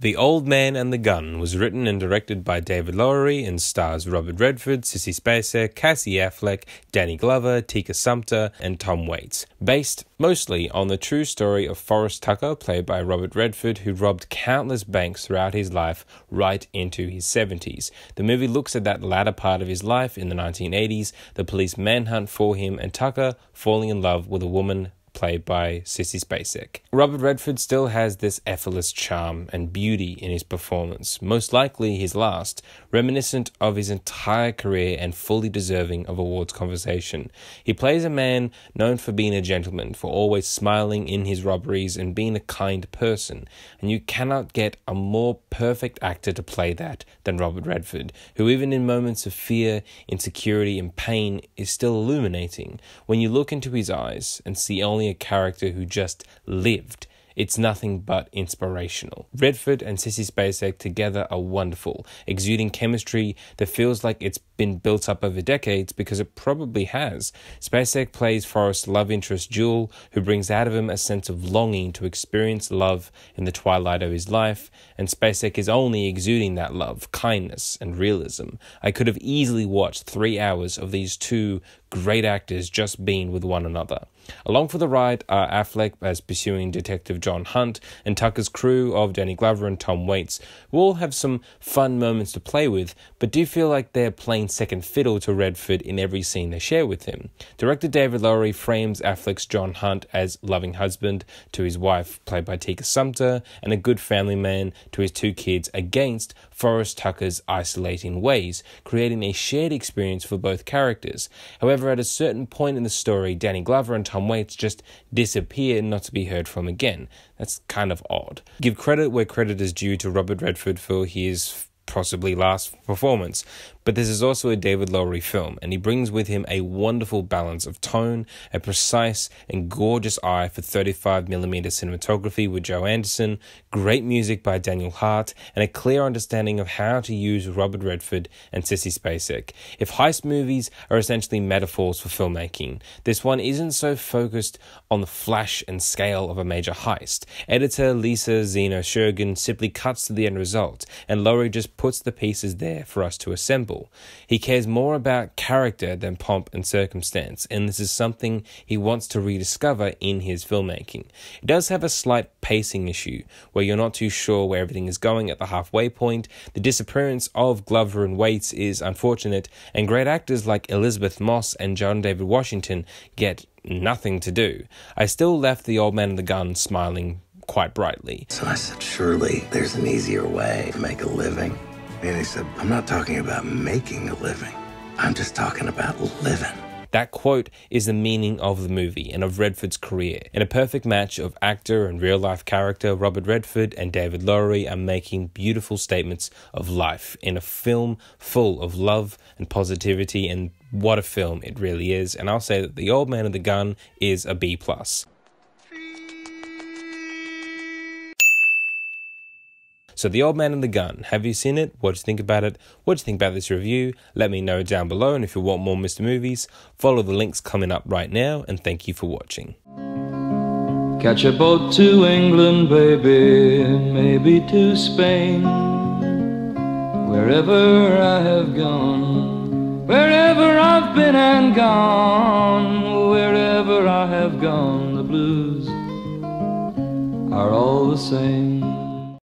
The Old Man and the Gun was written and directed by David Lowery and stars Robert Redford, Sissy Spacek, Cassie Affleck, Danny Glover, Tika Sumpter, and Tom Waits. Based mostly on the true story of Forrest Tucker, played by Robert Redford, who robbed countless banks throughout his life right into his 70s. The movie looks at that latter part of his life in the 1980s, the police manhunt for him, and Tucker falling in love with a woman played by Sissy Spacek. Robert Redford still has this effortless charm and beauty in his performance, most likely his last, reminiscent of his entire career and fully deserving of awards conversation. He plays a man known for being a gentleman, for always smiling in his robberies and being a kind person, and you cannot get a more perfect actor to play that than Robert Redford, who even in moments of fear, insecurity and pain is still illuminating. When you look into his eyes and see only a character who just lived, it's nothing but inspirational. Redford and Sissy Spacek together are wonderful, exuding chemistry that feels like it's been built up over decades, because it probably has. Spacek plays Forrest's love interest Jewel, who brings out of him a sense of longing to experience love in the twilight of his life, and Spacek is only exuding that love, kindness, and realism. I could have easily watched 3 hours of these two great actors just being with one another. Along for the ride are Affleck as pursuing Detective John Hunt, and Tucker's crew of Danny Glover and Tom Waits, who all have some fun moments to play with, but do feel like they're playing second fiddle to Redford in every scene they share with him. Director David Lowery frames Affleck's John Hunt as loving husband to his wife, played by Tika Sumpter, and a good family man to his 2 kids, against Forrest Tucker's isolating ways, creating a shared experience for both characters. However, at a certain point in the story, Danny Glover and Tom Waits just disappear, not to be heard from again. That's kind of odd. Give credit where credit is due to Robert Redford for his possibly last performance, but this is also a David Lowery film, and he brings with him a wonderful balance of tone, a precise and gorgeous eye for 35mm cinematography with Joe Anderson, great music by Daniel Hart, and a clear understanding of how to use Robert Redford and Sissy Spacek. If heist movies are essentially metaphors for filmmaking, this one isn't so focused on the flash and scale of a major heist. Editor Lisa Zeno Shergan simply cuts to the end result, and Lowery just puts the pieces there for us to assemble. He cares more about character than pomp and circumstance, and this is something he wants to rediscover in his filmmaking. It does have a slight pacing issue, where you're not too sure where everything is going at the halfway point. The disappearance of Glover and Waits is unfortunate, and great actors like Elizabeth Moss and John David Washington get nothing to do. I still left The Old Man and the Gun smiling quite brightly. So I said, surely there's an easier way to make a living. And he said, I'm not talking about making a living. I'm just talking about living. That quote is the meaning of the movie and of Redford's career. In a perfect match of actor and real-life character, Robert Redford and David Lowery are making beautiful statements of life in a film full of love and positivity, and what a film it really is. And I'll say that The Old Man and the Gun is a B+. So The Old Man and the Gun, have you seen it? What do you think about it? What do you think about this review? Let me know down below, and if you want more Mr. Movies, follow the links coming up right now, and thank you for watching. Catch a boat to England, baby, maybe to Spain. Wherever I have gone, wherever I've been and gone, wherever I have gone, the blues are all the same.